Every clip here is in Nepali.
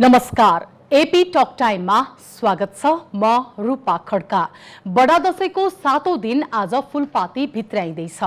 नमस्कार, एपी टक टाइममा स्वागत छ। म रूपा खड्का। बडा दशैंको 7औं दिन आज फूलपाती भित्र्याइँदैछ।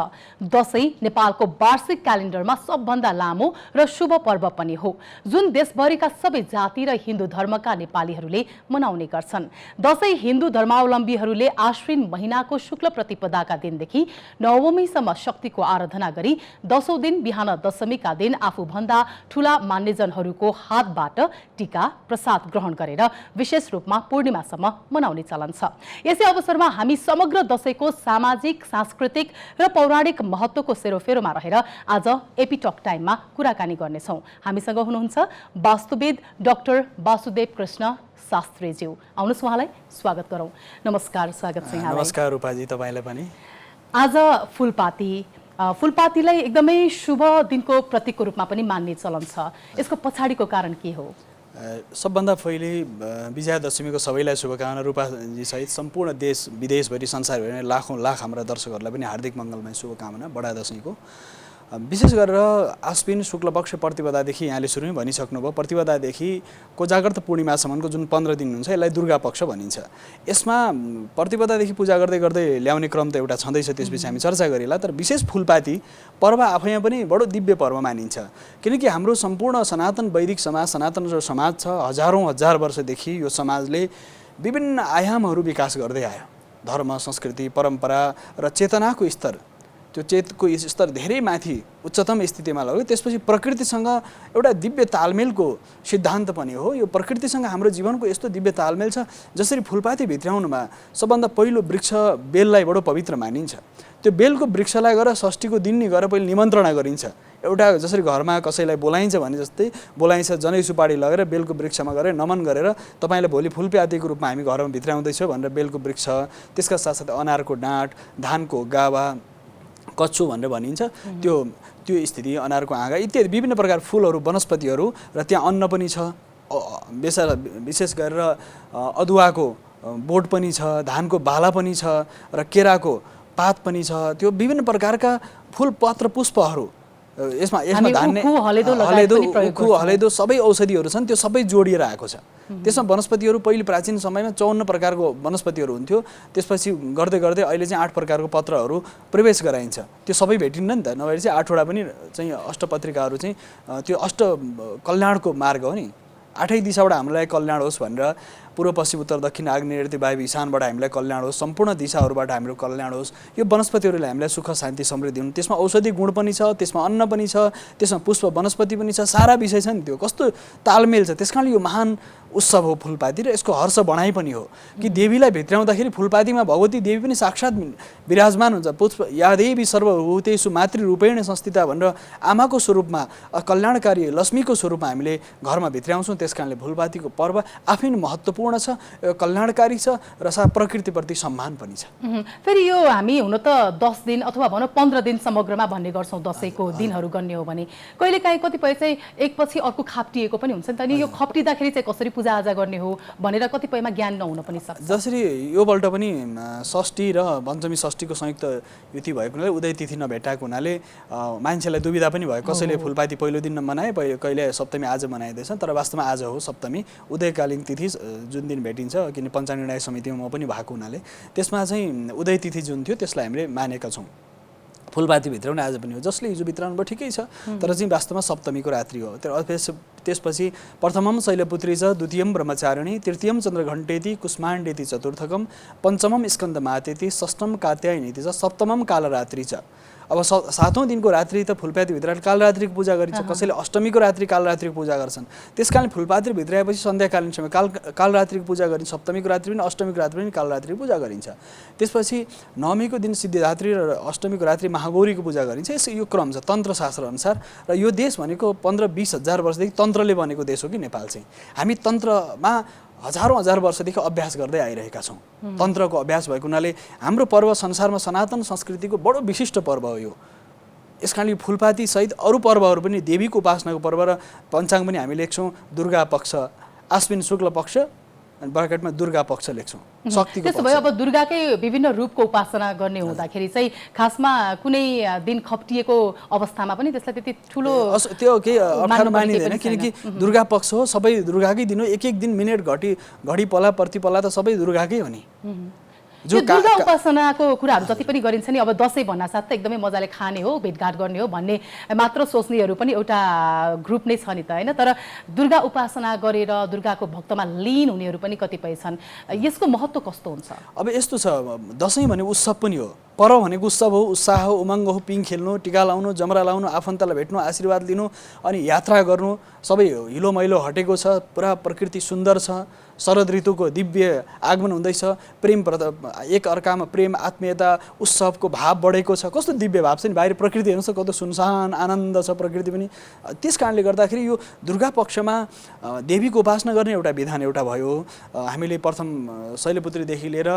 दशैं नेपालको वार्षिक क्यालेन्डरमा सबभन्दा लामो र शुभ पर्व पनि हो, जुन देशभरिका सबै जाति र हिन्दू धर्मका नेपालीहरूले मनाउने गर्छन्। दशैं हिन्दू धर्मावलम्बीहरूले आश्विन महिनाको शुक्ल प्रतिपदाका दिनदेखि नवमीसम्म शक्तिको आराधना गरी 10औं दिन बिहान दशमीका दिन आफूभन्दा ठूला मान्यजनहरूको हातबाट टीका प्रसाद ग्रहण गरेर विशेष रूपमा पूर्णिमासम्म मनाउने चलन छ। यसै अवसरमा हामी समग्र दशैंको सामाजिक, सांस्कृतिक र पौराणिक महत्त्वको सेरोफेरोमा रहेर आज एपी टक टाइममा कुराकानी गर्नेछौँ। हामीसँग हुनुहुन्छ वास्तुविद डाक्टर वासुदेव कृष्ण शास्त्रीज्यू। आउनुहोस् उहाँलाई स्वागत गरौँ। नमस्कार, स्वागत छ यहाँलाई। नमस्कार रूपाजी, तपाईलाई पनि। आज फूलपातीलाई एकदमै शुभ दिनको प्रतीकको रूपमा पनि मान्ने चलन छ। यसको पछाडिको कारण के हो? सबभन्दा पहिले विजया दशमीको सबैलाई शुभकामना। रूपाजी सहित सम्पूर्ण देश विदेशभरि संसारभरि लाखौँ लाख हाम्रा दर्शकहरूलाई पनि हार्दिक मङ्गलमय शुभकामना बडा दशमीको। विशेष गरेर आश्विन शुक्लपक्ष प्रतिपदादेखि यहाँले सुरु नै भनिसक्नुभयो। प्रतिपदादेखि कोजाग्रत पूर्णिमासम्मको जुन 15 दिन हुन्छ यसलाई दुर्गा पक्ष भनिन्छ। यसमा प्रतिपदादेखि पूजा गर्दै गर्दै ल्याउने क्रम त एउटा छँदैछ, त्यसपछि हामी चर्चा गरिला। तर विशेष फूलपाती पर्व आफैमा पनि बडो दिव्य पर्व मानिन्छ, किनकि हाम्रो सम्पूर्ण सनातन वैदिक समाज, सनातन जो समाज छ, हजारौँ हजार वर्षदेखि यो समाजले विभिन्न आयामहरू विकास गर्दै आयो। धर्म, संस्कृति, परम्परा र चेतनाको स्तर, त्यो चेतको स्तर धेरै माथि उच्चतम स्थितिमा लग्यो। त्यसपछि प्रकृतिसँग एउटा दिव्य तालमेलको सिद्धान्त पनि हो। यो प्रकृतिसँग हाम्रो जीवनको यस्तो दिव्य तालमेल छ, जसरी फूलपाती भित्र्याउनुमा सबभन्दा पहिलो वृक्ष बेललाई बडो पवित्र मानिन्छ। त्यो बेलको वृक्षलाई गएर षष्ठीको दिन नि गएर पहिले निमन्त्रणा गरिन्छ। एउटा जसरी घरमा कसैलाई बोलाइन्छ भने जस्तै बोलाइन्छ, जनै सुपारी लगेर बेलको वृक्षमा गएर नमन गरेर तपाईँले भोलि फूलपातीको रूपमा हामी घरमा भित्र्याउँदैछौँ भनेर बेलको वृक्ष, त्यसका साथसाथै अनारको डाँठ, धानको गावा, कच्छु भनेर भनिन्छ, त्यो स्थिति, अनारको आँगा इत्यादि विभिन्न प्रकार फुलहरू, वनस्पतिहरू, र त्यहाँ अन्न पनि छ। विशेष गरेर अदुवाको बोट पनि छ, धानको बाला पनि छ, र केराको पात पनि छ। त्यो विभिन्न प्रकारका फुल, पत्र, पुष्पहरू यसमा धान्य, हलेदो सबै औषधिहरू छन्। त्यो सबै जोडिएर आएको छ। त्यसमा वनस्पतिहरू पहिले प्राचीन समयमा 54 प्रकारको वनस्पतिहरू हुन्थ्यो। त्यसपछि गर्दै गर्दै अहिले चाहिँ 8 प्रकारको पत्रहरू प्रवेश गराइन्छ। त्यो सबै भेटिन्न नि त, नभए चाहिँ 8वटा पनि चाहिँ अष्टपत्रिकाहरू चाहिँ त्यो अष्ट कल्याणको मार्ग हो नि। 8 दिशाबाट हामीलाई कल्याण होस् भनेर, पूर्व, पश्चिम, उत्तर, दक्षिण, आग्नेय, नैऋत्य, वायव्य, ईशानबाट हामीलाई कल्याण होस्, सम्पूर्ण दिशाहरूबाट हाम्रो कल्याण होस्। यो वनस्पतिहरूले हामीलाई सुख, शान्ति, समृद्धि हुन्। त्यसमा औषधि गुण पनि छ, त्यसमा अन्न पनि छ, त्यसमा पुष्प वनस्पति पनि छ, सारा विषय छ नि। त्यो कस्तो तालमेल छ। त्यसकारणले यो महान उत्सव हो फूलपाती, र यसको हर्ष बढाइ पनि हो कि देवीलाई भित्र्याउँदाखेरि फूलपातीमा भगवती देवी पनि साक्षात् विराजमान हुन्छ। पुष्प या देवी सर्वभूतेषु मातृरूपेण संस्थिता भनेर आमाको स्वरूपमा, कल्याणकारी लक्ष्मीको स्वरूपमा हामीले घरमा भित्र्याउँछौँ। त्यसकारणले फूलपातीको पर्व आफै नै महत्त्वपूर्ण छ, कल्याणकारी छ, र प्रकृतिप्रति सम्मान पनि छ। फेरि यो हामी हुन त 10 दिन अथवा भनौँ 15 दिन समग्रमा भन्ने गर्छौँ दशैंको दिनहरू गर्ने हो भने। कहिलेकाहीँ कतिपय चाहिँ एकपछि अर्को खाप्टिएको पनि हुन्छ नि त। अनि यो खप्टिँदाखेरि चाहिँ कसरी पूजाआजा गर्ने हो भनेर कतिपयमा ज्ञान नहुन पनि सक्छ। जसरी योपल्ट पनि षष्ठी र पञ्चमी षष्ठीको संयुक्त युति भएको हुनाले, उदय तिथि नभेटाएको हुनाले मान्छेलाई दुविधा पनि भयो। कसैले फूलपाती पहिलो दिन मनाए, कहिले सप्तमी आज मनाइँदैछन्, तर वास्तवमा आज हो सप्तमी। उदयकालीन तिथि जुन दिन भेटिन्छ, किन पञ्चाङ्ग निर्णय समितिमा म पनि भएको हुनाले त्यसमा चाहिँ उदय तिथि जुन थियो त्यसलाई हामीले मानेका छौँ। फूलपाती भित्राउने आज पनि हो, जसले हिजो भित्राउनु भयो ठिकै छ, तर चाहिँ वास्तवमा सप्तमीको रात्रि हो। त्यसपछि प्रथमम शैलपुत्री छ, द्वितीयम ब्रह्मचारिणी, तृतीयम चन्द्रघण्टेति, कुष्माण्डेति चतुर्थकम, पञ्चमम स्कन्दमातेति, षष्ठम कात्यायनीति छ, सप्तमम कालरात्रि छ। अब 7औं दिनको रात्रि त फूलपाती भित्र कालरात्रिको पूजा गरिन्छ। कसैले अष्टमीको रात्रि कालरात्रिको पूजा गर्छन्। त्यसकारण फूलपाती भित्राएपछि सन्ध्याकालीन समय कालरात्रिको पूजा गरिन्छ। सप्तमीको रात्रि पनि, अष्टमीको रात्रि पनि कालरात्रिको पूजा गरिन्छ। त्यसपछि नवमीको दिन सिद्धिदात्री र अष्टमीको रात्रि महागौरीको पूजा गरिन्छ। यो क्रम छ तन्त्रशास्त्र अनुसार। र यो देश भनेको 15-20 हजार वर्षदेखि तन्त्रले बनेको देश हो कि नेपाल चाहिँ। हामी तन्त्रमा हजारौँ हजार वर्षदेखि अभ्यास गर्दै आइरहेका छौँ। तन्त्रको अभ्यास भएको हुनाले हाम्रो पर्व संसारमा सनातन संस्कृतिको बडो विशिष्ट पर्व हो यो। यसकारणले फूलपाती सहित अरू पर्वहरू पनि देवीको उपासनाको पर्व, र पञ्चाङ्ग पनि हामी लेख्छौँ। दुर्गा पक्ष, आश्विन शुक्ल पक्ष ब्राकेटमा दुर्गा पक्ष लेख्छौँ, शक्तिको त्यसो भए अब दुर्गाकै विभिन्न रूपको उपासना गर्ने हुँदाखेरि चाहिँ खासमा कुनै दिन खप्टिएको अवस्थामा पनि त्यसलाई त्यति ठुलो त्यो केही अप्ठ्यारो मानिँदैन, किनकि दुर्गा पक्ष हो, सबै दुर्गाकै दिन हो। एक दिन मिनेट घडी पला प्रतिपला त सबै दुर्गाकै हो नि। जो दुर्गा उपासनाको कुराहरू जति पनि गरिन्छ नि, अब दसैँ भन्नासाथ त एकदमै मजाले खाने हो, भेटघाट गर्ने हो भन्ने मात्र सोच्नेहरू पनि एउटा ग्रुप नै छ नि त, होइन? तर दुर्गा उपासना गरेर दुर्गाको भक्तमा लीन हुनेहरू पनि कतिपय छन्। यसको महत्त्व कस्तो हुन्छ? अब यस्तो छ, दसैँ भने उत्सव पनि हो, पर्व भनेको उत्सव हो, उत्साह हो, उमङ्ग हो, पिङ खेल्नु, टिका लाउनु, जमरा लाउनु, आफन्तलाई भेट्नु, आशीर्वाद लिनु, अनि यात्रा गर्नु, सबै हिलो मैलो हटेको छ, पुरा प्रकृति सुन्दर छ, शरद ऋतुको दिव्य आगमन हुँदैछ, प्रेम एक अर्कामा प्रेम आत्मीयता उत्सवको भाव बढेको छ। कस्तो दिव्य भाव छ नि, बाहिर प्रकृति हेर्नुहोस् त कस्तो सुनसान आनन्द छ प्रकृति पनि। त्यस कारणले गर्दाखेरि यो दुर्गा पक्षमा देवीको उपासना गर्ने एउटा विधान एउटा भयो। हामीले प्रथम शैलपुत्रीदेखि लिएर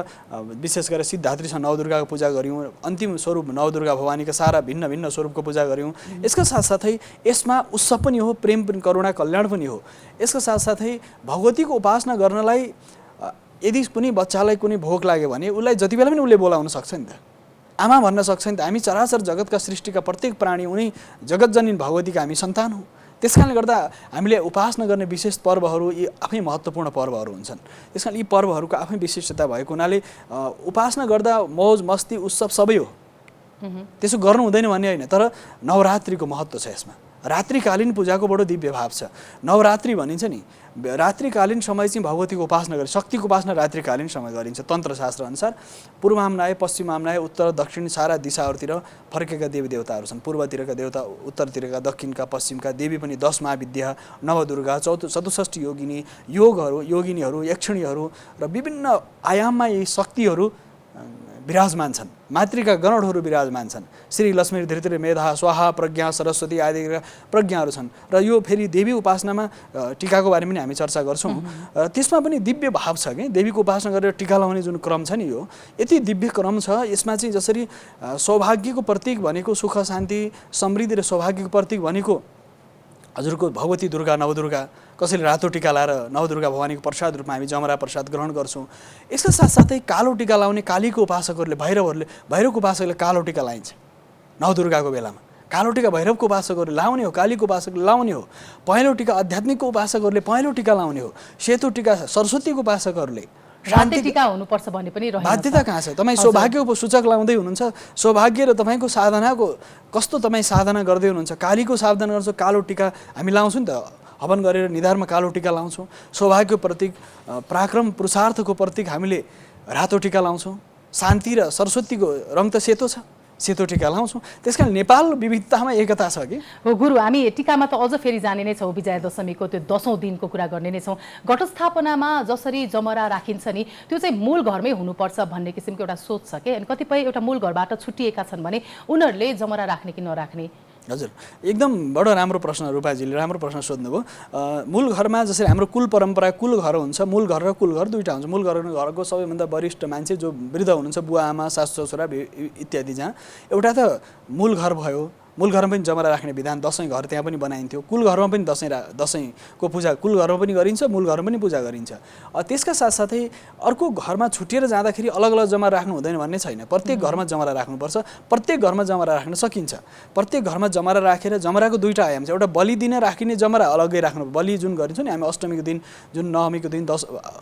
विशेष गरेर सिद्धात्रीसँग नवदुर्गाको पूजा गऱ्यौँ, अन्तिम स्वरूप नवदुर्गा भवानीका सारा भिन्न भिन्न स्वरूपको पूजा गऱ्यौँ। यसका साथसाथै यसमा उत्सव पनि हो, प्रेम पनि, करुणा कल्याण पनि हो। यसका साथसाथै भगवतीको उपासना गर्नलाई यदि कुनै बच्चालाई कुनै भोक लाग्यो भने उसलाई जति बेला पनि उसले बोलाउन सक्छ नि त, आमा भन्न सक्छ नि त। हामी चराचर जगतका सृष्टिका प्रत्येक प्राणी उनी जगतजनीन भगवतीका हामी सन्तान हौँ। त्यस कारणले गर्दा हामीले उपासना गर्ने विशेष पर्वहरू यी आफै महत्त्वपूर्ण पर्वहरू हुन्छन्। त्यस कारण यी पर्वहरूको आफै विशिष्टता भएको हुनाले उपासना गर्दा मौज मस्ती उत्सव सबै हो, त्यसो गर्नु हुँदैन भन्ने होइन। तर नवरात्रिको महत्त्व छ यसमा, रात्रिकालीन पूजाको बडो दिव्य भाव छ। नवरात्रि भनिन्छ नि, रात्रिकालीन समय चाहिँ भगवतीको उपासना गरिन्छ, शक्तिको उपासना रात्रिकालीन समय गरिन्छ। तन्त्रशास्त्र अनुसार पूर्वमा आए पश्चिममा आए उत्तर दक्षिण सारा दिशाहरूतिर फर्केका देवी देवताहरू छन्। पूर्वतिरका देवता, उत्तरतिरका, दक्षिणका, पश्चिमका देवी पनि 10 महाविद्या, नवदुर्गा, 64 योगिनी, योगिनीहरू, यक्षिणीहरू र विभिन्न आयाममा यी शक्तिहरू विराजमान छन्। मातृका गणहरू विराजमान छन्। श्री लक्ष्मी, धृति, मेधा, स्वाहा, प्रज्ञा, सरस्वती आदि प्रज्ञाहरू छन्। र यो फेरि देवी उपासनामा टिकाको बारेमा पनि हामी चर्चा गर्छौँ। त्यसमा पनि दिव्य भाव छ कि देवीको उपासना गरेर टिका लगाउने जुन क्रम छ नि, यो यति दिव्य क्रम छ। यसमा चाहिँ जसरी सौभाग्यको प्रतीक भनेको सुख शान्ति समृद्धि र सौभाग्यको प्रतीक भनेको हजुरको भगवती दुर्गा नवदुर्गा, कसैले रातो टिका लाएर नवदुर्गा भवानीको प्रसाद रूपमा हामी जमरा प्रसाद ग्रहण गर्छौँ। यसका साथसाथै कालो टिका लाउने कालीको उपासकहरूले, भैरवको उपासकले कालो टिका लाइन्छ नवदुर्गाको बेलामा। कालो टिका भैरवको उपासकहरूले लाउने हो, कालीको उपासकले लाउने हो। पहेँलो टिका आध्यात्मिकको उपासकहरूले पहेँलो टिका लाउने हो। सेतो टिका सरस्वतीको उपासकहरूले। शान्ति टिका हुनुपर्छ भन्ने पनि रहेछ। बाध्यता कहाँ छ? तपाईँ सौभाग्यको सूचक लाउँदै हुनुहुन्छ, सौभाग्य र तपाईँको साधनाको कस्तो तपाईँ साधना गर्दै हुनुहुन्छ। कालीको साधना गर्छ, कालो टिका हामी लाउँछौँ नि त, हवन गरेर निधारमा कालो टिका लाउँछौँ। सौभाग्यको प्रतीक, पराक्रम पुरुषार्थको प्रतीक हामीले रातो टिका लाउँछौँ। शान्ति र सरस्वतीको रङ त सेतो छ, सेतो टिका लाउँछौँ। त्यस कारण नेपाल विविधतामा एकता छ कि हो गुरु। हामी टिकामा त अझ फेरि जाने नै छौँ, विजया दशमीको त्यो 10औं दिनको कुरा गर्ने नै छौँ। घटस्थापनामा जसरी जमरा राखिन्छ नि, त्यो चाहिँ मूल घरमै हुनुपर्छ भन्ने किसिमको एउटा सोच छ कि, अनि कतिपय एउटा मूल घरबाट छुट्टिएका छन् भने उनीहरूले जमरा राख्ने कि नराख्ने? हजुर, एकदम बडो राम्रो प्रश्न रूपाजीले राम्रो प्रश्न सोध्नुभयो। मूल घरमा जसरी हाम्रो कुल परम्परा, कुल घर हुन्छ, मूल घर र कुल घर दुईवटा हुन्छ। मूल घरको सबैभन्दा वरिष्ठ मान्छे जो वृद्ध हुनुहुन्छ, बुवा आमा सासु ससुरा इत्यादि, जहाँ एउटा त मूल घर भयो। मूल घरमा पनि जमरा राख्ने विधान, दसैँ घर त्यहाँ पनि बनाइन्थ्यो। कुल घरमा पनि दसैँको पूजा कुल घरमा पनि गरिन्छ, मूल घरमा पनि पूजा गरिन्छ। त्यसका साथसाथै अर्को घरमा छुटिएर जाँदाखेरि अलग अलग जमरा राख्नु हुँदैन भन्ने छैन। प्रत्येक घरमा जमरा राख्नुपर्छ, प्रत्येक घरमा जमरा राख्न सकिन्छ। प्रत्येक घरमा जमरा राखेर जमराको दुईवटा आयाम छ। एउटा बलि दिन राखिने जमरा अलग्गै राख्नु, बलि जुन गरिन्छ नि हामी अष्टमीको दिन, जुन नवमीको दिन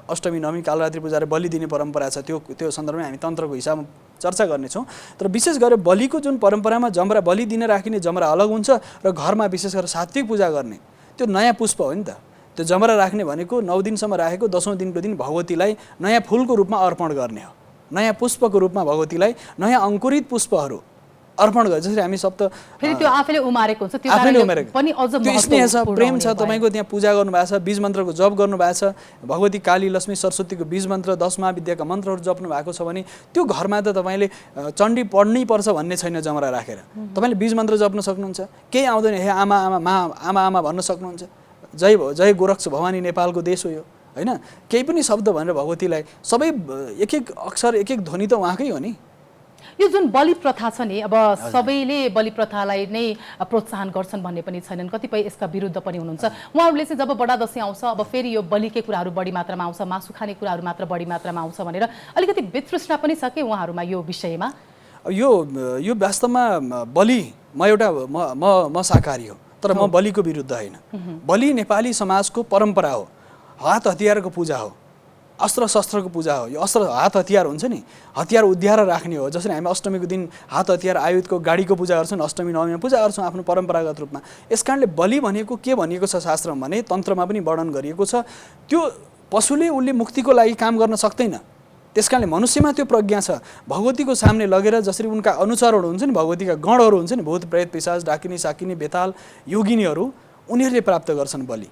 अष्टमी नवमी कालरात्रि पूजाले बलि दिने परम्परा छ, त्यो सन्दर्भमा हामी तन्त्रको हिसाबमा चर्चा गर्नेछौँ। तर विशेष गरेर बलिको जुन परम्परामा जमरा बलि दिन राखिने जमरा अलग हुन्छ र घरमा विशेष गरेर सात्विक पूजा गर्ने त्यो नयाँ पुष्प हो नि त। त्यो जमरा राख्ने भनेको 9 दिनसम्म राखेको 10औं दिनको दिन भगवतीलाई नयाँ फुलको रूपमा अर्पण गर्ने हो। नयाँ पुष्पको रूपमा भगवतीलाई नयाँ अङ्कुरित पुष्पहरू अर्पण गर्छ। जसरी हामी फेरि त्यो आफैले उमारेको हुन्छ, त्यो आफैले उमारेको पनि अझ स्नेह छ, प्रेम छ। तपाईँको त्यहाँ पूजा गर्नुभएको छ, बीज मन्त्रको जप गर्नुभएको छ, भगवती काली लक्ष्मी सरस्वतीको बीज मन्त्र 10 महाविद्याका मन्त्रहरू जप्नु भएको छ भने त्यो घरमा त तपाईँले चण्डी पढ्नै पर्छ भन्ने छैन। जमरा राखेर तपाईँले बीज मन्त्र जप्न सक्नुहुन्छ, केही आउँदैन, हे आमा आमा भन्न सक्नुहुन्छ। जय गोरक्ष भवानी नेपालको देश हो यो, होइन? केही पनि शब्द भनेर भगवतीलाई सबै एक एक अक्षर एक एक ध्वनि त उहाँकै हो नि। यो जुन बलि प्रथा छ नि, अब सबैले बलि प्रथालाई नै प्रोत्साहन गर्छन् भन्ने पनि छैनन्, कतिपय यसका विरुद्ध पनि हुनुहुन्छ। उहाँहरूले चाहिँ जब बडा दशैं आउँछ, अब फेरि यो बलिकै कुराहरू बढी मात्रामा आउँछ, मासु खाने कुराहरू मात्र बढी मात्रामा आउँछ भनेर अलिकति वितृष्णा पनि छ कि उहाँहरूमा यो विषयमा? यो वास्तवमा बलि म शाकाहारी हो, तर म बलिको विरुद्ध होइन। बलि नेपाली समाजको परम्परा हो, हात हतियारको पूजा हो, अस्त्र शस्त्रको पूजा हो। यो अस्त्र हात हतियार हुन्छ नि, हतियार उद्धार राख्ने हो। जसरी हामी अष्टमीको दिन हात हतियार आयुधको गाडीको पूजा गर्छौँ, अष्टमी नवमीमा पूजा गर्छौँ आफ्नो परम्परागत रूपमा। यस कारणले बलि भनेको के भनिएको छ शास्त्रमा भने, तन्त्रमा पनि वर्णन गरिएको छ, त्यो पशुले उसले मुक्तिको लागि काम गर्न सक्दैन। त्यस कारणले मनुष्यमा त्यो प्रज्ञा छ, भगवतीको सामने लगेर जसरी उनका अनुचरहरू हुन्छ नि, भगवतीका गणहरू हुन्छ नि, भूत प्रेत पिशाच डाकिनी साकिनी बेताल योगिनीहरू, उनीहरूले प्राप्त गर्छन् बलि।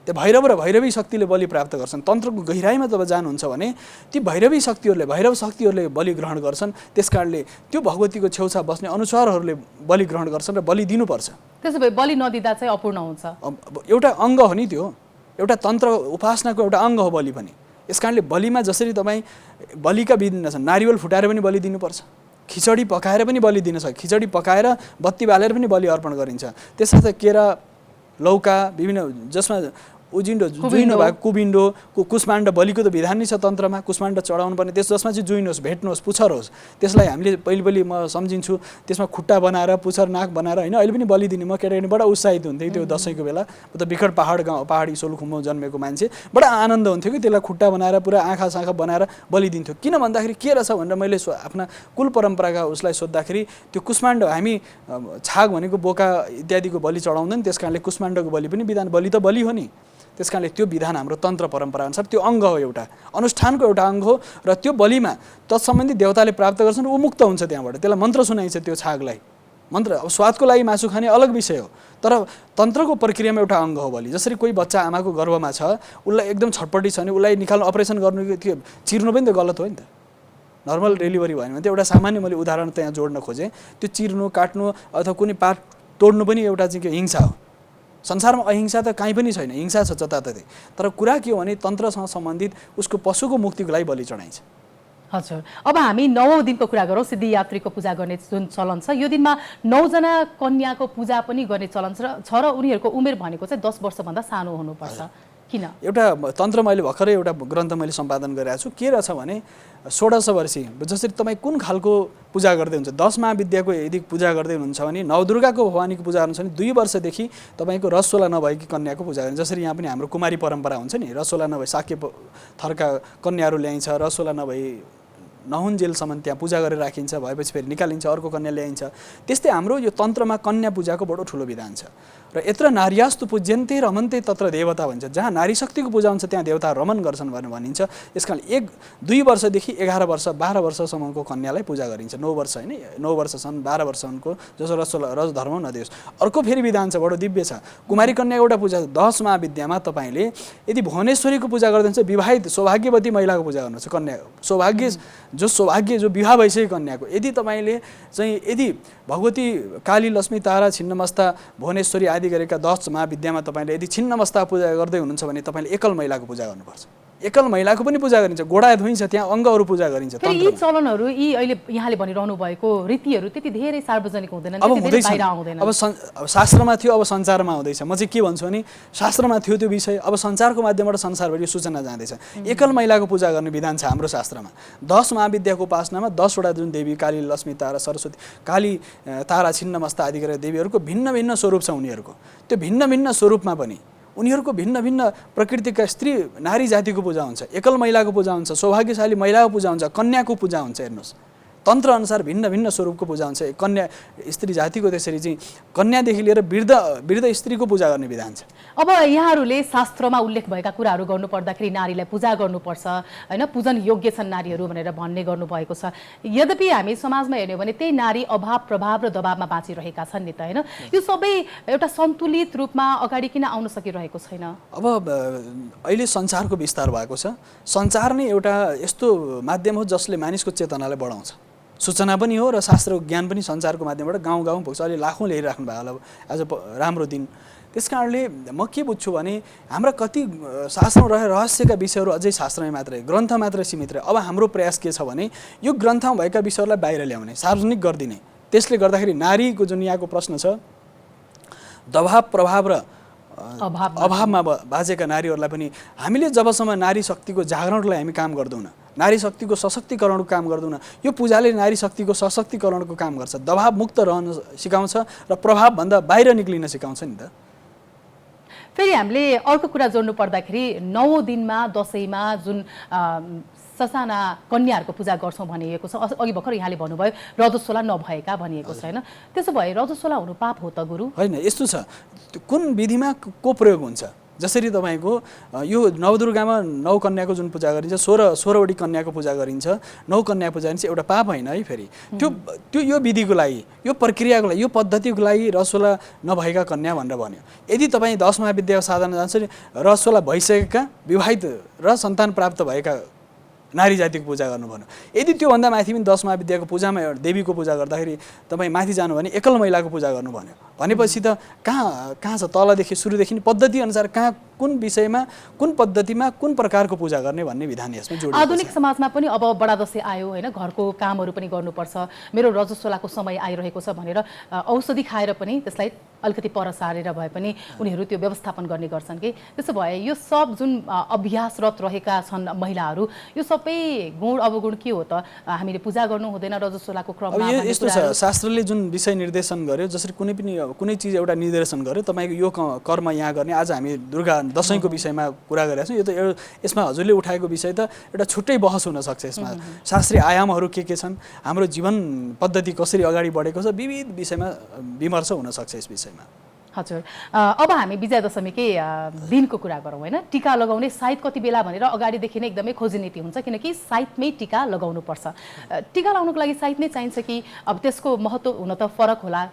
त्यो भैरव र भैरवी शक्तिले बलि प्राप्त गर्छन्। तन्त्रको गहिराइमा जब जानुहुन्छ भने ती भैरव शक्तिहरूले बलि ग्रहण गर्छन्। त्यस कारणले त्यो भगवतीको छेउछाउ बस्ने अनुसारहरूले बलि ग्रहण गर्छन् र बलि दिनुपर्छ। त्यसो भए बलि नदिँदा चाहिँ अपूर्ण हुन्छ? एउटा अङ्ग हो नि, त्यो एउटा तन्त्र उपासनाको एउटा अङ्ग हो बलि पनि। यस कारणले बलिमा जसरी तपाईँ बलिका विभिन्न छन्, नारिवल फुटाएर पनि बलि दिनुपर्छ, खिचडी पकाएर पनि बलि दिन सक्छ, खिचडी पकाएर बत्ती बालेर पनि बलि अर्पण गरिन्छ। त्यसर्थ केरा लौका विभिन्न जसमा उजिन्डो जुइनो भएको कुबिन्डो कुष्माण्ड बलिको त विधान नै छ तन्त्रमा। कुष्माण्ड चढाउनु पर्ने, त्यस जसमा चाहिँ जुइनोस् भेट्नुहोस् पुच्छर होस्, त्यसलाई हामीले पहिले म सम्झिन्छु। त्यसमा खुट्टा बनाएर पुच्छर नाक बनाएर होइन, अहिले पनि बलि दिने म केटाकेटी बडा उत्साहित हुन्थेँ त्यो दसैँको बेला। म त बिकट पहाडी सोलुखुम्बुमा जन्मेको मान्छे, बडा आनन्द हुन्थ्यो कि त्यसलाई खुट्टा बनाएर पुरा आँखा साँखा बनाएर बलि दिन्थ्यो। किन भन्दाखेरि के रहेछ भनेर मैले आफ्ना कुल परम्पराका उसलाई सोद्धाखेरि त्यो कुष्माण्ड हामी छाग भनेको बोका इत्यादिको बलि चढाउँदैन, त्यस कारणले कुष्माण्डको बलि पनि विधान, बलि त बलि हो नि। त्यस कारणले त्यो विधान हाम्रो तन्त्र परम्परा अनुसार त्यो अङ्ग हो, एउटा अनुष्ठानको एउटा अङ्ग हो। र त्यो बलिमा तत्सम्बन्धी देवताले प्राप्त गर्छन्, ऊ मुक्त हुन्छ त्यहाँबाट। त्यसलाई मन्त्र सुनाइन्छ, त्यो छागलाई मन्त्र। अब स्वादको लागि मासु खाने अलग विषय हो, तर तन्त्रको प्रक्रियामा एउटा अङ्ग हो बलि। जसरी कोही बच्चा आमाको गर्भमा छ, उसलाई एकदम छटपट्टि छ भने उसलाई निकाल्नु, अपरेसन गर्नु, त्यो चिर्नु पनि त गलत हो नि त। नर्मल डेलिभरी भयो भने त्यो एउटा सामान्य मैले उदाहरण त्यहाँ जोड्न खोजेँ। त्यो चिर्नु काट्नु अथवा कुनै पार्ट तोड्नु पनि एउटा चाहिँ के हिंसा हो। संसारमा अहिंसा त कहीँ पनि छैन, हिंसा छ जताततै। तर कुरा के हो भने तन्त्रसँग सम्बन्धित उसको पशुको मुक्तिको लागि बलि चढाइन्छ। हजुर, अब हामी 9औं दिनको कुरा गरौँ। सिद्धियात्रीको पूजा गर्ने जुन चलन छ, यो दिनमा 9 जना कन्याको पूजा पनि गर्ने चलन छ र उनीहरूको उमेर भनेको चाहिँ 10 वर्षभन्दा सानो हुनुपर्छ। किन? एउटा तन्त्र मैले भर्खरै एउटा ग्रन्थ मैले सम्पादन गरिरहेको छु। के रहेछ भने 16 वर्षीय जसरी तपाईँ कुन खालको पूजा गर्दै हुन्छ, 10 महाविद्याको यदि पूजा गर्दै हुनुहुन्छ भने, नवदुर्गाको भवानीको पूजा गर्नुहुन्छ भने 2 वर्षदेखि तपाईँको रसोला नभएकी कन्याको पूजा गर्ने। जसरी यहाँ पनि हाम्रो कुमारी परम्परा हुन्छ नि, रसोला नभए साक्य थरका कन्याहरू ल्याइन्छ, रसोला नभई नहुन्जेलसम्म त्यहाँ पूजा गरेर राखिन्छ, भएपछि फेरि निकालिन्छ, अर्को कन्या ल्याइन्छ। त्यस्तै हाम्रो यो तन्त्रमा कन्या पूजाको बडो ठुलो विधान छ। र यत्र नार्यास्तु पूज्यन्ते रमन्ते तत्र देवता भन्छ। जहाँ नारी शक्तिको पूजा हुन्छ त्यहाँ देवता रमन गर्छन् भनेर भनिन्छ। यस कारण 1-2 वर्षदेखि 11 वर्ष 12 वर्षसम्मको कन्यालाई पूजा गरिन्छ। 9 वर्ष होइन, 9 वर्षसम्म 12 वर्षसम्मको जसो रज धर्म नदियोस्। अर्को फेरि विधान छ, बडो दिव्य छ। कुमारी कन्याको एउटा पूजा 10 महाविद्यामा तपाईँले यदि भुवनेश्वरीको पूजा गर्नुहुन्छ, विवाहित सौभाग्यवती महिलाको पूजा गर्नुहुन्छ, कन्या सौभाग्य जो विवाह भइसकेको कन्याको, यदि तपाईँले चाहिँ यदि भगवती काली लक्ष्मी तारा छिन्नमस्ता भुवनेश्वरी आदि गरेका 10 महाविद्यामा तपाईँले यदि छिन्नमस्ता पूजा गर्दै हुनुहुन्छ भने तपाईँले एकल महिलाको पूजा गर्नुपर्छ। एकल महिलाको पनि पूजा गरिन्छ, गोडा धोइन्छ, त्यहाँ अङ्गहरू पूजा गरिन्छ। यी चलनहरू, यी अहिले यहाँले भनिरहनु भएको रीतिहरू त्यति धेरै सार्वजनिक हुँदैनन्, अब त्यति धेरै बाहिर आउँदैनन्। अब शास्त्रमा थियो, अब सञ्चारमा आउँदैछ। म चाहिँ के भन्छु भने शास्त्रमा थियो त्यो विषय, अब सञ्चारको माध्यमबाट संसारभरि सूचना जाँदैछ। एकल महिलाको पूजा गर्ने विधान छ हाम्रो शास्त्रमा। 10 महाविद्याको उपासनामा 10 वटा जुन देवी काली लक्ष्मी तारा सरस्वती काली तारा छिन्नमस्ता आदि गरेर देवीहरूको भिन्न भिन्न स्वरूप छ उनीहरूको। त्यो भिन्न भिन्न स्वरूपमा पनि उनीहरूको भिन्न भिन्न प्रकृतिका स्त्री नारी जातिको पूजा हुन्छ, एकल महिलाको पूजा हुन्छ, सौभाग्यशाली महिलाको पूजा हुन्छ, कन्याको पूजा हुन्छ। हेर्नुहोस्, तन्त्र अनुसार भिन्न भिन्न स्वरूपको पूजा हुन्छ। कन्या स्त्री जातिको त्यसरी चाहिँ कन्यादेखि लिएर वृद्ध स्त्रीको पूजा गर्ने विधान छ। अब यहाँहरूले शास्त्रमा उल्लेख भएका कुराहरू गर्नुपर्दाखेरि नारीलाई पूजा गर्नुपर्छ होइन, पूजन योग्य छन् नारीहरू भनेर भन्ने गर्नुभएको छ। यद्यपि हामी समाजमा हेर्ने हो भने त्यही नारी अभाव प्रभाव र दबावमा बाँचिरहेका छन् नि त होइन। यो सबै एउटा सन्तुलित रूपमा अगाडि किन आउन सकिरहेको छैन? अब अहिले संसारको विस्तार भएको छ। सञ्चार नै एउटा यस्तो माध्यम हो जसले मानिसको चेतनालाई बढाउँछ। सूचना पनि हो र शास्त्रको ज्ञान पनि सञ्चारको माध्यमबाट गाउँ गाउँ पुग्छ। अहिले लाखौँ ल्याइराख्नु भयो होला आज राम्रो दिन। त्यस कारणले म के बुझ्छु भने हाम्रा कति शास्त्रमा रहेर रहस्यका विषयहरू अझै शास्त्रमै मात्रै ग्रन्थ मात्रै सीमित रहे। अब हाम्रो प्रयास के छ भने यो ग्रन्थमा भएका विषयहरूलाई बाहिर ल्याउने, सार्वजनिक गरिदिने। त्यसले गर्दाखेरि नारीको जुन यहाँको प्रश्न छ, दबाव प्रभाव र अभावमा बाजेका नारीहरूलाई पनि हामीले जबसम्म नारी शक्तिको जागरणलाई हामी काम गर्दैनौँ, नारी शक्तिको सशक्तिकरणको काम गर्दैनौँ, यो पूजाले नारी शक्तिको सशक्तिकरणको काम गर्छ, दबाव मुक्त रहन सिकाउँछ र प्रभावभन्दा बाहिर निक्लिन सिकाउँछ नि त। फेरि हामीले अर्को कुरा जोड्नु पर्दाखेरि 9 दिनमा दशैंमा जुन ससाना कन्याहरूको पूजा गर्छौँ भनिएको छ। अघि भर्खर यहाँले भन्नुभयो रजस्वला नभएका भनिएको छ होइन, त्यसो भए रजस्वला हुनु पाप हो त गुरु? होइन, यस्तो छ, कुन विधिमा को प्रयोग हुन्छ। जसरी तपाईँको यो नवदुर्गामा 9 कन्याको जुन पूजा गरिन्छ, 16वटी कन्याको पूजा गरिन्छ, 9 कन्या पूजा गरिन्छ, एउटा पाप होइन है। फेरि त्यो यो विधिको लागि, यो प्रक्रियाको लागि, यो पद्धतिको लागि रसोला नभएका कन्या भनेर भन्यो। यदि तपाईँ 10 महाविद्यालय साधना जान्छ नि, रसोला भइसकेका विवाहित र सन्तान प्राप्त भएका नारी जातिको पूजा गर्नु भन्यो। यदि त्योभन्दा माथि पनि 10 महाविद्याको पूजामा एउटा देवीको पूजा गर्दाखेरि तपाईँ माथि जानु भने एकल महिलाको पूजा गर्नु भन्यो भनेपछि त कहाँ छ? तलदेखि सुरुदेखि पद्धति अनुसार कहाँ कुन विषयमा कुन पद्धतिमा कुन प्रकारको पूजा गर्ने भन्ने विधान यसमा जोडिएको छ। आधुनिक समाजमा पनि अब बडा दशैं आयो होइन, घरको कामहरू पनि गर्नुपर्छ, मेरो रजस्वलाको समय आइरहेको छ भनेर औषधि खाएर पनि त्यसलाई अलिकति पर सारेर भए पनि उनीहरू त्यो व्यवस्थापन गर्ने गर्छन् कि। त्यसो भए यो सब जुन अभ्यासरत रहेका छन् महिलाहरू, यो सबै गुण अवगुण के हो त? हामीले पूजा गर्नु हुँदैन रजस्वलाको क्रममा? यस्तो छ, शास्त्रले जुन विषय निर्देशन गर्यो, जसरी कुनै चिज एउटा निर्देशन गर्यो, तपाईँको यो कर्म यहाँ गर्ने। आज हामी दुर्गा दशैंको विषयमा कुरा गरिरहेका छौँ। यो त यसमा हजुरले उठाएको विषय त एउटा छुट्टै बहस हुनसक्छ। यसमा शास्त्रीय आयामहरू के छन्, हाम्रो जीवन पद्धति कसरी अगाडि बढेको छ, विविध विषयमा विमर्श हुनसक्छ यस विषयमा। हजुर, अब हामी विजया दशमीकै दिनको कुरा गरौँ होइन। टिका लगाउने साइत कति बेला भनेर अगाडिदेखि नै एकदमै खोजीनीति हुन्छ, किनकि साइतमै टिका लगाउनुपर्छ। टिका लगाउनुको लागि साइत नै चाहिन्छ कि अब त्यसको महत्त्व हुन त फरक होला?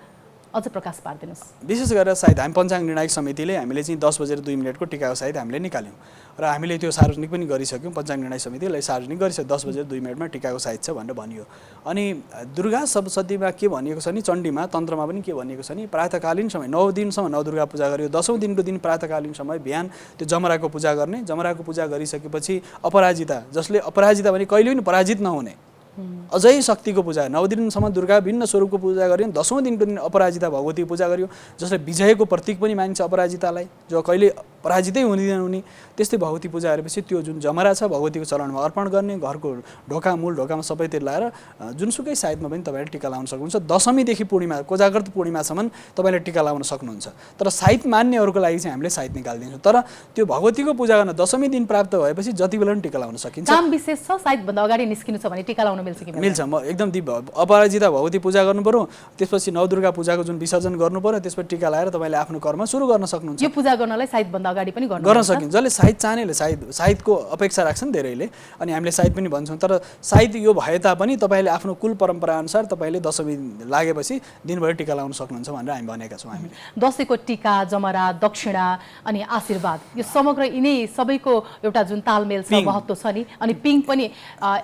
अझ प्रकाश पार्दिनुहोस्। विशेष गरेर सायद हामी पञ्चाङ्ग निर्णायक समितिले हामीले चाहिँ 10:02 टिकाको सायद हामीले निकाल्यौँ र हामीले त्यो सार्वजनिक पनि गरिसक्यौँ। पञ्चाङ्ग निर्णायक समितिले सार्वजनिक गरिसक्यो, 10:02 टिकाको सायद छ भनेर भनियो। अनि दुर्गा सप्तशतीमा के भनिएको छ नि, चण्डीमा तन्त्रमा पनि के भनिएको छ नि, प्रातःकालीन समय 9 दिनसम्म नवदुर्गा पूजा गरियो। 10औं दिनको दिन प्रातःकालीन समय बिहान त्यो जमराको पूजा गर्ने। जमराको पूजा गरिसकेपछि अपराजिता, जसले अपराजिता भने कहिले पनि पराजित नहुने, अझै शक्तिको पूजा, 9 दिनसम्म दुर्गा भिन्न स्वरूपको पूजा गरियो। 10औं दिनको दिन अपराजिता भगवतीको पूजा गरियो, जसले विजयको प्रतीक पनि मानिन्छ अपराजितालाई, जो कहिले पराजितै हुँदैन हुने। त्यस्तै भगवती पूजा गरेपछि त्यो जुन जमरा छ भगवतीको चरणमा अर्पण गर्ने, घरको ढोका मूल ढोकामा सबैतिर लाएर जुनसुकै साइतमा पनि तपाईँले टिका लाउन सक्नुहुन्छ। दशमीदेखि पूर्णिमा, कोजाग्रत पूर्णिमासम्म तपाईँले टिका लाउन सक्नुहुन्छ। तर साइत मान्नेहरूको लागि चाहिँ हामीले साइत निकालिदिन्छौँ। तर त्यो भगवतीको पूजा गर्न दशमी दिन प्राप्त भएपछि जति बेला पनि टिका लाउन सकिन्छ। काम विशेष छ, साइतभन्दा अगाडि निस्किनु छ भने टिका लाउन मिल्छ कि? मिल्छ। म एकदम अपराजिता भगवती पूजा गर्नु पर्यो, त्यसपछि नवदुर्गा पूजाको जुन विसर्जन गर्नु पर्यो, त्यसपछि टिका लाएर तपाईँले आफ्नो कर्म सुरु गर्न सक्नुहुन्छ। यो पूजा गर्नलाई साइतभन्दा अगाडि पनि गर्न सकिन्छ। जसले साइत चाहनेले साइतको अपेक्षा राख्छन् धेरैले, अनि हामीले साइत पनि भन्छौँ। तर साइत यो भए तापनि तपाईँले आफ्नो कुल परम्परा अनुसार तपाईँले दशमी लागेपछि दिनभरि टिका लाउन सक्नुहुन्छ भनेर हामी भनेका छौँ। हामीले दशैंको टिका, जमरा, दक्षिणा अनि आशीर्वाद, यो समग्र यिनै सबैको एउटा जुन तालमेल छ, महत्त्व छ नि। अनि पिङ पनि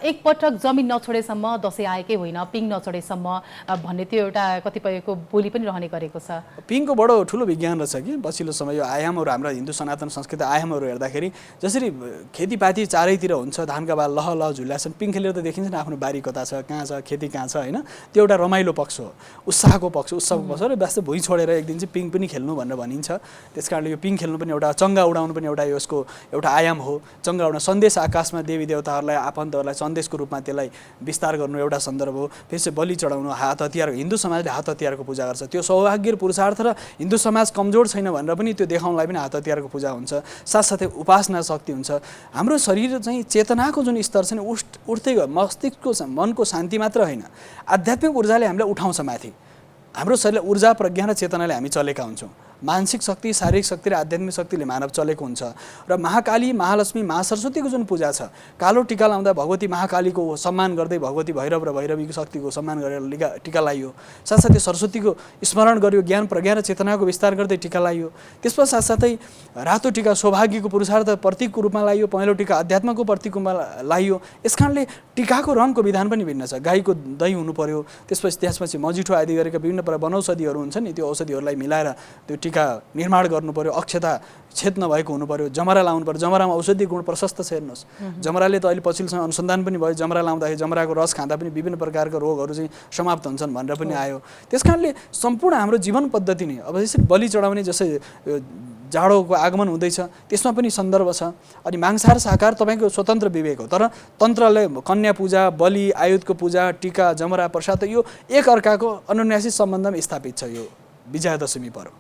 एकपटक जमिन नछोडेसम्म दशैं आएकै होइन, पिङ नचढेसम्म भन्ने त्यो एउटा कतिपयको बोली पनि रहने गरेको छ। पिङको बडो ठुलो विज्ञान रहेछ कि पछिल्लो समय यो आयामहरू, हाम्रो हिन्दू सनातन संस्कृति आयामहरू हेर्दाखेरि जसरी खेतीपाती चारैतिर हुन्छ, धानका बाल लह लह झुल्याछन्, पिङ खेलेर त देखिन्छ नि आफ्नो बारी कता छ, कहाँ छ, खेती कहाँ छ होइन। त्यो एउटा रमाइलो पक्ष हो, उत्साहको पक्ष, उत्सवको पक्ष र वास्तव भुइँ छोडेर एक दिन चाहिँ पिङ पनि खेल्नु भनेर भनिन्छ। त्यस कारणले यो पिङ खेल्नु पनि एउटा, चङ्गा उडाउनु पनि एउटा यसको एउटा आयाम हो। चङ्गा उडाउनु सन्देश आकाशमा देवी देवताहरूलाई, आफन्तहरूलाई सन्देशको रूपमा त्यसलाई विस्तार गर्नु एउटा सन्दर्भ हो। फेरि बलि चढाउनु, हात हतियार, हिन्दू समाजले हात हतियारको पूजा गर्छ। त्यो सौभाग्य पुरुषार्थ र हिन्दू समाज कमजोर छैन भनेर पनि त्यो देखाउनलाई पनि हात हतियारको पूजा हुन्छ। साथसाथै उपासना शक्ति हुन्छ। हाम्रो शरीर चाहिँ चेतनाको जुन स्तर छ नि उठ्दै गयो, मस्तिष्कको मनको शान्ति मात्र होइन, आध्यात्मिक ऊर्जाले हामीलाई उठाउँछ माथि। हाम्रो शरीरले ऊर्जा, प्रज्ञा र चेतनाले हामी चलेका हुन्छौँ। मानसिक शक्ति, शारीरिक शक्ति र आध्यात्मिक शक्तिले मानव चलेको हुन्छ। र महाकाली, महालक्ष्मी, महासरस्वतीको जुन पूजा छ, कालो टिका लाउँदा भगवती महाकालीको सम्मान गर्दै भगवती भैरव र भैरवीको शक्तिको सम्मान गरेर टिका लाइयो। साथसाथै सरस्वतीको स्मरण गर्यो, ज्ञान प्रज्ञा र चेतनाको विस्तार गर्दै टिका लाइयो। त्यसपछि साथसाथै रातो टिका सौभाग्यको पुरुषार्थ प्रतीकको रूपमा लाइयो, पहेँलो टिका अध्यात्मको प्रतीकको रूपमा लाइयो। यस कारणले टिकाको रङको विधान पनि भिन्न छ। गाईको दही हुनु पर्यो, त्यसपछि मजिठो आदि गरेका विभिन्न वनौषधिहरू हुन्छ नि, त्यो औषधिहरूलाई मिलाएर त्यो टीका निर्माण गर्नु पर्यो, अक्षता छेद नभएको हुनु पर्यो, जमरा लाउनु पर्यो। जमरामा औषधि गुण प्रशस्त छ हेर्नुहोस्। जमराले त अहिले पछिल्लो समय अनुसन्धान पनि भयो, जमरा लाउँदाखेरि जमराको रस खाँदा पनि विभिन्न प्रकारका रोगहरू चाहिँ समाप्त हुन्छन् भनेर पनि आयो। त्यस कारणले सम्पूर्ण हाम्रो जीवन पद्धति नै अब यसरी बलि चढाउने जसै जाडोको आगमन हुँदैछ त्यसमा पनि सन्दर्भ छ। अनि मांसाहार शाकाहार तपाईँको स्वतन्त्र विवेक हो, तर तन्त्रले कन्या पूजा, बलि, आयुधको पूजा, टीका, जमरा, प्रसाद यो एक अर्काको अनुन्यासी सम्बन्धमा स्थापित छ। यो विजयादशमी पर्व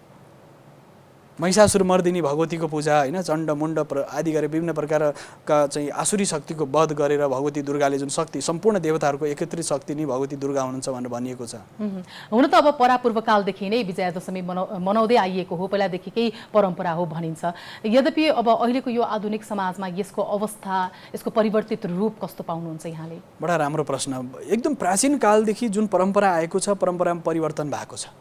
महिषासुर मर्दिनी भगवतीको पूजा हैन, चण्ड मुण्ड आदि गरे विभिन्न प्रकारका चाहिँ आसुरी शक्तिको वध गरेर भगवती दुर्गाले जुन शक्ति सम्पूर्ण देवताहरूको एकत्रित शक्ति नै भगवती दुर्गा हुनुहुन्छ भनेर भनिएको छ। हुन त अब परापूर्वकालदेखि नै विजयादशमी मनाउँदै आइएको हो, पहिलादेखिकै परम्परा हो भनिन्छ। यद्यपि अब अहिलेको यो आधुनिक समाजमा यसको अवस्था, यसको परिवर्तित रूप कस्तो पाउनुहुन्छ यहाँले? बडा राम्रो प्रश्न। एकदम प्राचीन कालदेखि जुन परम्परा आएको छ, परम्परामा परिवर्तन भएको छ।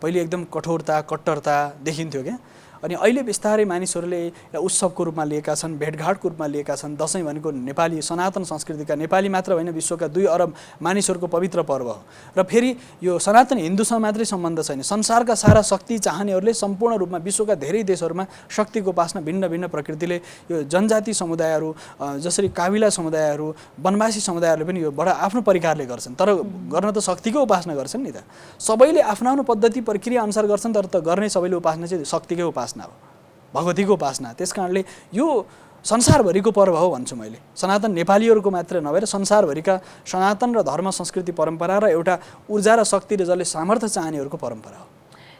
पहिले एकदम कठोरता, कट्टरता देखिन्थ्यो क्या, अनि अहिले बिस्तारै मानिसहरूले उत्सवको रूपमा लिएका छन्, भेटघाटको रूपमा लिएका छन्। दसैँ भनेको नेपाली सनातन संस्कृतिका, नेपाली मात्र होइन विश्वका 2 अरब मानिसहरूको पवित्र पर्व हो। र फेरि यो सनातन हिन्दूसँग मात्रै सम्बन्ध छैन, संसारका सारा शक्ति चाहनेहरूले सम्पूर्ण रूपमा विश्वका धेरै देशहरूमा शक्तिको उपासना भिन्न भिन्न प्रकृतिले यो जनजाति समुदायहरू जसरी काबिला समुदायहरू, वनवासी समुदायहरूले पनि यो बडा आफ्नो परिकारले गर्छन्, तर गर्न त शक्तिकै उपासना गर्छन् नि त। सबैले आफ्नो आफ्नो पद्धति प्रक्रिया अनुसार गर्छन्, तर त गर्ने सबैले उपासना चाहिँ शक्तिकै उपासना हो, भगवतीको उपासना। त्यसकारणले यो संसारभरिको पर्व हो भन्छु मैले। सनातन नेपालीहरूको मात्र नभएर संसारभरिका सनातन र धर्म संस्कृति परम्परा र एउटा ऊर्जा र शक्ति र जसले सामर्थ्य चाहनेहरूको परम्परा हो।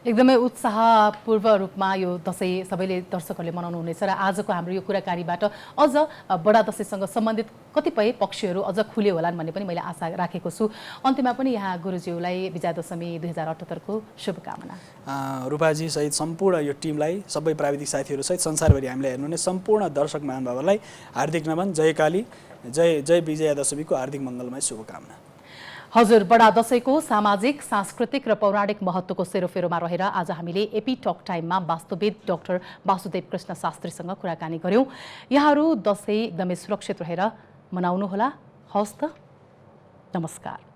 एकदमै उत्साहपूर्व रूपमा यो दसैँ सबैले दर्शकहरूले मनाउनु हुनेछ र आजको हाम्रो यो कुराकानीबाट अझ बडा दसैँसँग सम्बन्धित कतिपय पक्षहरू अझ खुले होलान् भन्ने पनि मैले आशा राखेको छु। अन्त्यमा पनि यहाँ गुरुज्यूलाई विजयादशमी 2078 को शुभकामना। रूपाजी सहित सम्पूर्ण यो टिमलाई, सबै प्राविधिक साथीहरू सहित संसारभरि हामीलाई हेर्नुहुने सम्पूर्ण दर्शक महानुभावहरूलाई हार्दिक नमन। जय काली, जय विजयादशमीको हार्दिक मङ्गलमय शुभकामना। हजुर, बडा दशैंको सामाजिक, सांस्कृतिक र पौराणिक महत्त्वको सेरोफेरोमा रहेर आज हामीले एपी टक टाइममा वास्तुविद डाक्टर वासुदेव कृष्ण शास्त्रीसँग कुराकानी गर्यौं। यहाँहरू दशैं एकदमै सुरक्षित रहेर मनाउनुहोला। हवस् त, नमस्कार।